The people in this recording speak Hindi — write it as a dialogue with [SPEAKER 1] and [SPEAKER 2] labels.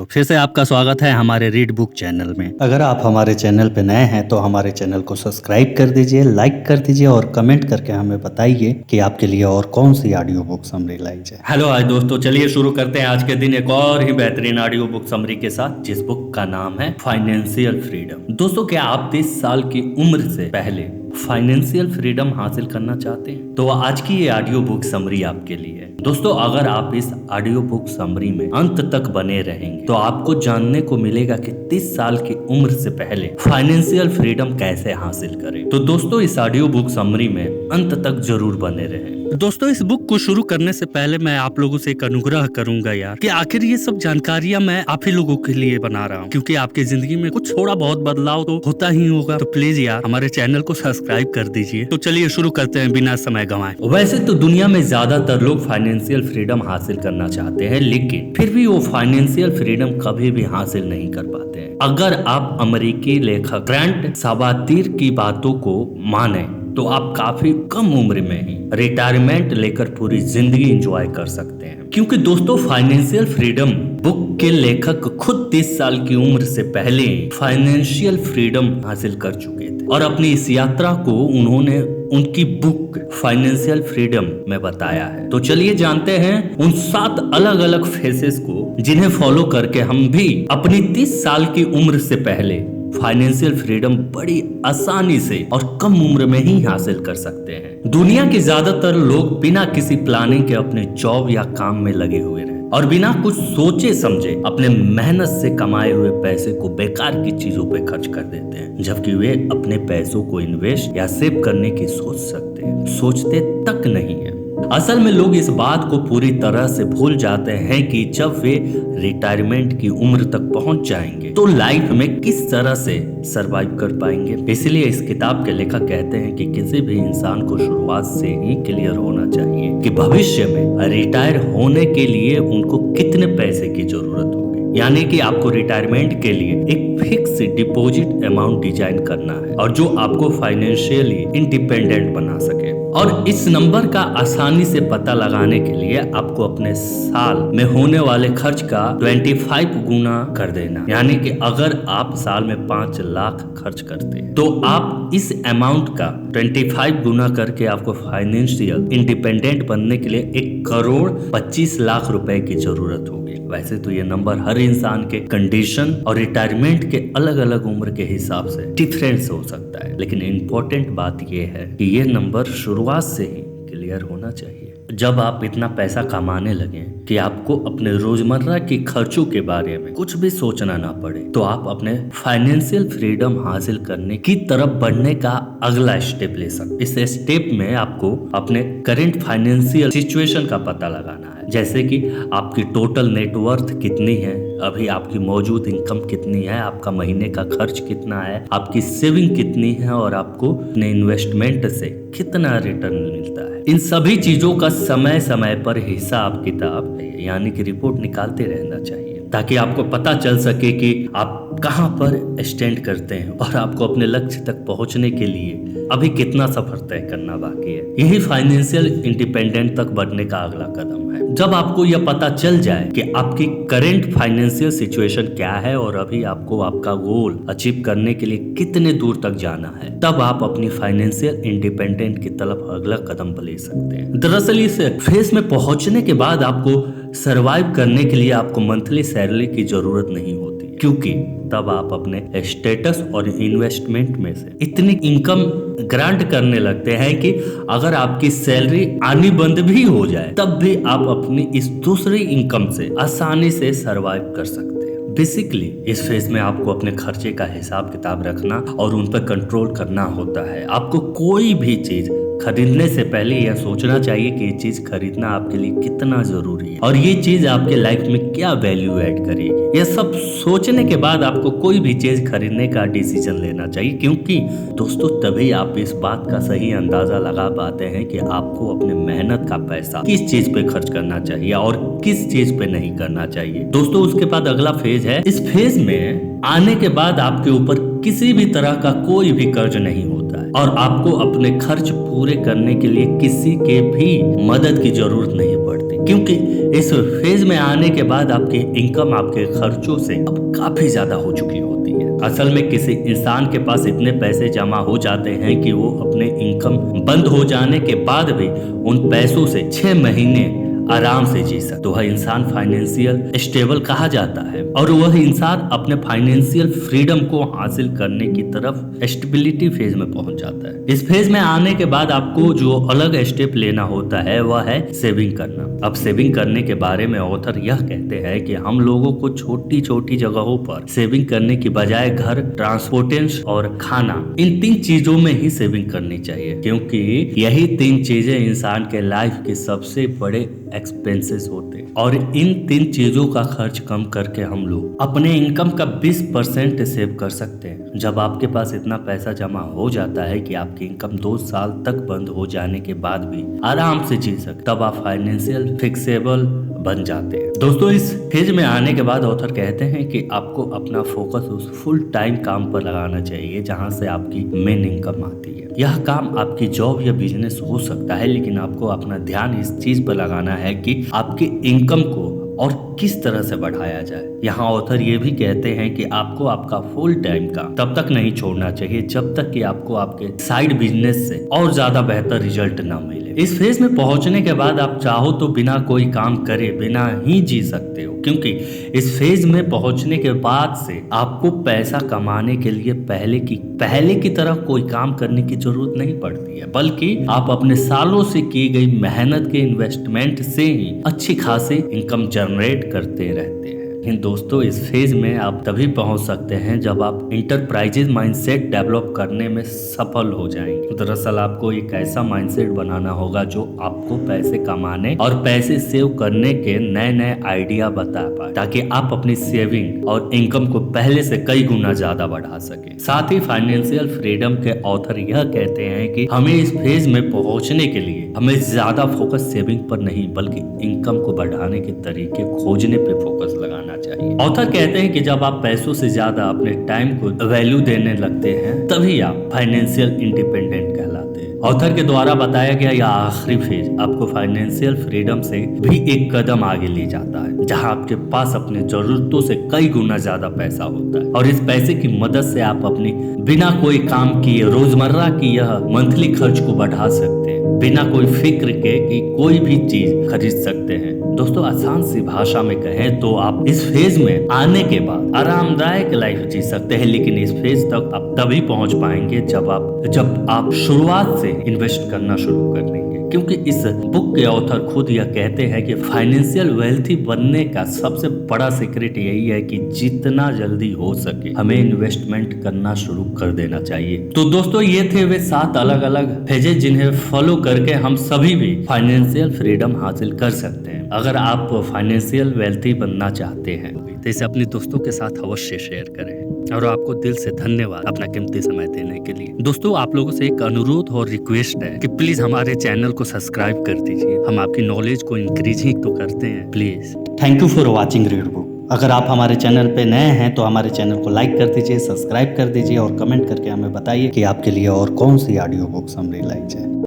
[SPEAKER 1] तो फिर से आपका स्वागत है हमारे रीड बुक चैनल में। अगर आप हमारे चैनल पे नए हैं तो हमारे चैनल को सब्सक्राइब कर दीजिए, लाइक कर दीजिए और कमेंट करके हमें बताइए कि आपके लिए और कौन सी ऑडियो बुक समरी लाई जाए। हेलो आज दोस्तों, चलिए शुरू करते हैं आज के दिन एक और ही बेहतरीन ऑडियो बुक समरी के साथ, जिस बुक का नाम है फाइनेंशियल फ्रीडम। दोस्तों, क्या आप 30 साल की उम्र से पहले फाइनेंशियल फ्रीडम हासिल करना चाहते हैं? तो आज की ये ऑडियो बुक समरी आपके लिए है। दोस्तों, अगर आप इस ऑडियो बुक समरी में अंत तक बने रहेंगे तो आपको जानने को मिलेगा कि 30 साल की उम्र से पहले फाइनेंशियल फ्रीडम कैसे हासिल करें। तो दोस्तों, इस ऑडियो बुक समरी में अंत तक जरूर बने रहें। दोस्तों, इस बुक को शुरू करने से पहले मैं आप लोगों से एक अनुग्रह करूंगा यार, कि आखिर ये सब जानकारियां मैं आप ही लोगों के लिए बना रहा हूँ, क्योंकि आपकी जिंदगी में कुछ थोड़ा बहुत बदलाव तो होता ही होगा। तो प्लीज यार हमारे चैनल को सब्सक्राइब कर दीजिए। तो चलिए शुरू करते हैं बिना समय गंवाए। वैसे तो दुनिया में ज्यादातर लोग फाइनेंशियल फ्रीडम हासिल करना चाहते हैं, लेकिन फिर भी वो फाइनेंशियल फ्रीडम कभी भी हासिल नहीं कर पाते हैं। अगर आप अमेरिकी लेखक ग्रांट साबातीर की बातों को माने तो आप काफी कम उम्र में ही रिटायरमेंट लेकर पूरी जिंदगी एंजॉय कर सकते हैं। क्योंकि दोस्तों, फाइनेंशियल फ्रीडम बुक के लेखक खुद 30 साल की उम्र से पहले फाइनेंशियल फ्रीडम हासिल कर चुके थे और अपनी इस यात्रा को उन्होंने उनकी बुक फाइनेंशियल फ्रीडम में बताया है। तो चलिए जानते हैं उन 7 अलग अलग फेसेस को, जिन्हें फॉलो करके हम भी अपनी 30 साल की उम्र से पहले फाइनेंशियल फ्रीडम बड़ी आसानी से और कम उम्र में ही हासिल कर सकते हैं। दुनिया के ज्यादातर लोग बिना किसी प्लानिंग के अपने जॉब या काम में लगे हुए रहे और बिना कुछ सोचे समझे अपने मेहनत से कमाए हुए पैसे को बेकार की चीजों पे खर्च कर देते हैं, जबकि वे अपने पैसों को इन्वेस्ट या सेव करने की सोच सकते हैं, सोचते तक नहीं है। असल में लोग इस बात को पूरी तरह से भूल जाते हैं कि जब वे रिटायरमेंट की उम्र तक पहुंच जाएंगे तो लाइफ में किस तरह से सरवाइव कर पाएंगे। इसलिए इस किताब के लेखक कहते हैं कि किसी भी इंसान को शुरुआत से ही क्लियर होना चाहिए कि भविष्य में रिटायर होने के लिए उनको कितने पैसे की जरूरत होगी। यानी कि आपको रिटायरमेंट के लिए एक फिक्स डिपॉजिट अमाउंट डिजाइन करना है और जो आपको फाइनेंशियली इंडिपेंडेंट बना सके। और इस नंबर का आसानी से पता लगाने के लिए आपको अपने साल में होने वाले खर्च का 25 गुना कर देना। यानी कि अगर आप साल में 5 लाख खर्च करते हैं तो आप इस अमाउंट का 25 गुना करके आपको फाइनेंशियल इंडिपेंडेंट बनने के लिए 1,25,00,000 रुपए की जरूरत होगी। वैसे तो ये नंबर हर इंसान के कंडीशन और रिटायरमेंट के अलग अलग उम्र के हिसाब से डिफरेंस हो सकता है, लेकिन इम्पोर्टेंट बात यह है कि ये नंबर शुरुआत से ही क्लियर होना चाहिए। जब आप इतना पैसा कमाने लगे कि आपको अपने रोजमर्रा के खर्चों के बारे में कुछ भी सोचना ना पड़े, तो आप अपने फाइनेंशियल फ्रीडम हासिल करने की तरफ बढ़ने का अगला स्टेप ले सकते। इस स्टेप में आपको अपने करंट फाइनेंशियल सिचुएशन का पता लगाना है, जैसे कि आपकी टोटल नेटवर्थ कितनी है, अभी आपकी मौजूद इनकम कितनी है, आपका महीने का खर्च कितना है, आपकी सेविंग कितनी है और आपको अपने इन्वेस्टमेंट से कितना रिटर्न मिलता है। इन सभी चीजों का समय समय पर हिसाब किताब यानी कि रिपोर्ट निकालते रहना चाहिए, ताकि आपको पता चल सके कि आप कहां पर स्टैंड करते हैं और आपको अपने लक्ष्य तक पहुंचने के लिए अभी कितना सफर तय करना बाकी है। यही फाइनेंशियल इंडिपेंडेंट तक बढ़ने का अगला कदम है। जब आपको यह पता चल जाए कि आपकी करंट फाइनेंशियल सिचुएशन क्या है और अभी आपको आपका गोल अचीव करने के लिए कितने दूर तक जाना है, तब आप अपनी फाइनेंशियल इंडिपेंडेंट की तरफ अगला कदम ले सकते हैं। दरअसल इस फेज में पहुंचने के बाद आपको सरवाइव करने के लिए आपको मंथली सैलरी की जरूरत नहीं होती, क्योंकि तब आप अपने स्टेटस और इन्वेस्टमेंट में से इतनी इनकम ग्रांट करने लगते हैं कि अगर आपकी सैलरी आनी बंद भी हो जाए तब भी आप अपनी इस दूसरी इनकम से आसानी से सरवाइव कर सकते हैं। बेसिकली इस फेज में आपको अपने खर्चे का हिसाब किताब रखना और उन पर कंट्रोल करना होता है। आपको कोई भी चीज खरीदने से पहले यह सोचना चाहिए कि ये चीज खरीदना आपके लिए कितना जरूरी है और ये चीज आपके लाइफ में क्या वैल्यू ऐड करेगी। यह सब सोचने के बाद आपको कोई भी चीज खरीदने का डिसीजन लेना चाहिए, क्योंकि दोस्तों तभी आप इस बात का सही अंदाजा लगा पाते हैं कि आपको अपने मेहनत का पैसा किस चीज पे खर्च करना चाहिए और किस चीज पे नहीं करना चाहिए। दोस्तों, उसके बाद अगला फेज है। इस फेज में आने के बाद आपके ऊपर किसी भी तरह का कोई भी कर्ज नहीं होता है। और आपको अपने खर्च पूरे करने के लिए किसी के भी मदद की जरूरत नहीं पड़ती, क्योंकि इस फेज में आने के बाद आपकी इनकम आपके खर्चों से अब काफी ज्यादा हो चुकी होती है। असल में किसी इंसान के पास इतने पैसे जमा हो जाते हैं कि वो अपने इनकम बंद हो जाने के बाद भी उन पैसों से 6 महीने आराम से जी सकता। तो वह इंसान फाइनेंशियल स्टेबल कहा जाता है और वह इंसान अपने फाइनेंशियल फ्रीडम को हासिल करने की तरफ स्टेबिलिटी फेज में पहुंच जाता है। इस फेज में आने के बाद आपको जो अलग स्टेप लेना होता है वह है सेविंग करना। अब सेविंग करने के बारे में ऑथर यह कहते हैं कि हम लोगों को छोटी छोटी जगहों पर सेविंग करने की बजाय घर, ट्रांसपोर्टेशन और खाना, इन 3 चीजों में ही सेविंग करनी चाहिए, क्योंकि यही 3 चीजें इंसान के लाइफ के सबसे बड़े एक्सपेंसेस होते हैं। और इन 3 चीजों का खर्च कम करके हम लोग अपने इनकम का 20% सेव कर सकते हैं। जब आपके पास इतना पैसा जमा हो जाता है कि आपकी इनकम 2 साल तक बंद हो जाने के बाद भी आराम से जी सकते, तब आप फाइनेंशियल फिक्सेबल बन जाते हैं। दोस्तों, इस फेज में आने के बाद ऑथर कहते हैं कि आपको अपना फोकस उस फुल टाइम काम पर लगाना चाहिए जहां से आपकी मेन इनकम आती है। यह काम आपकी जॉब या बिजनेस हो सकता है, लेकिन आपको अपना ध्यान इस चीज पर लगाना है कि आपकी इनकम को और किस तरह से बढ़ाया जाए। यहाँ ऑथर ये भी कहते हैं कि आपको आपका फुल टाइम काम तब तक नहीं छोड़ना चाहिए जब तक कि आपको आपके साइड बिजनेस से और ज्यादा बेहतर रिजल्ट ना मिले। इस फेज में पहुंचने के बाद आप चाहो तो बिना कोई काम करे बिना ही जी सकते हो, क्योंकि इस फेज में पहुंचने के बाद से आपको पैसा कमाने के लिए पहले की तरह कोई काम करने की जरूरत नहीं पड़ती है, बल्कि आप अपने सालों से की गई मेहनत के इन्वेस्टमेंट से ही अच्छी खासी इनकम जनरेट करते रहते हैं। लेकिन दोस्तों, इस फेज में आप तभी पहुंच सकते हैं जब आप इंटरप्राइजेज माइंडसेट डेवलप करने में सफल हो जाएंगे। दरअसल आपको एक ऐसा माइंडसेट बनाना होगा जो आपको पैसे कमाने और पैसे सेव करने के नए नए आइडिया बता पाए, ताकि आप अपनी सेविंग और इनकम को पहले से कई गुना ज्यादा बढ़ा सके। साथ ही फाइनेंशियल फ्रीडम के ऑथर यह कहते हैं कि हमें इस फेज में पहुंचने के लिए हमें ज्यादा फोकस सेविंग पर नहीं बल्कि इनकम को बढ़ाने के तरीके खोजने पे फोकस लगाना चाहिए। ऑथर कहते हैं कि जब आप पैसों से ज्यादा अपने टाइम को वैल्यू देने लगते हैं तभी आप फाइनेंशियल इंडिपेंडेंट कहलाते हैं। ऑथर के द्वारा बताया गया यह आखिरी फेज आपको फाइनेंशियल फ्रीडम से भी एक कदम आगे ले जाता है, जहां आपके पास अपनी जरूरतों से कई गुना ज्यादा पैसा होता है और इस पैसे की मदद से आप अपनी बिना कोई काम किए रोजमर्रा की यह मंथली खर्च को बढ़ा सकते हैं, बिना कोई फिक्र के कि कोई भी चीज खरीद सकते हैं। दोस्तों, आसान सी भाषा में कहें तो आप इस फेज में आने के बाद आरामदायक लाइफ जी सकते हैं, लेकिन इस फेज तक आप तभी पहुंच पाएंगे जब आप शुरुआत से इन्वेस्ट करना शुरू कर देंगे, क्योंकि इस बुक के ऑथर खुद यह कहते हैं कि फाइनेंशियल वेल्थी बनने का सबसे बड़ा सीक्रेट यही है कि जितना जल्दी हो सके हमें इन्वेस्टमेंट करना शुरू कर देना चाहिए। तो दोस्तों, ये थे वे 7 अलग अलग फेजेस जिन्हें फॉलो करके हम सभी भी फाइनेंशियल फ्रीडम हासिल कर सकते हैं। अगर आप फाइनेंशियल वेल्थी बनना चाहते हैं तो इसे अपने दोस्तों के साथ अवश्य शेयर करें और आपको दिल से धन्यवाद अपना कीमती समय देने के लिए। दोस्तों, आप लोगों से एक अनुरोध और रिक्वेस्ट है कि प्लीज हमारे चैनल को सब्सक्राइब कर दीजिए। हम आपकी नॉलेज को इंक्रीज ही तो करते हैं, please. Thank you for watching read book. अगर आप हमारे चैनल पे नए हैं तो हमारे चैनल को लाइक कर दीजिए, सब्सक्राइब कर दीजिए और कमेंट करके हमें बताइए कि आपके लिए और कौन सी ऑडियो बुक समरी लाई जाए।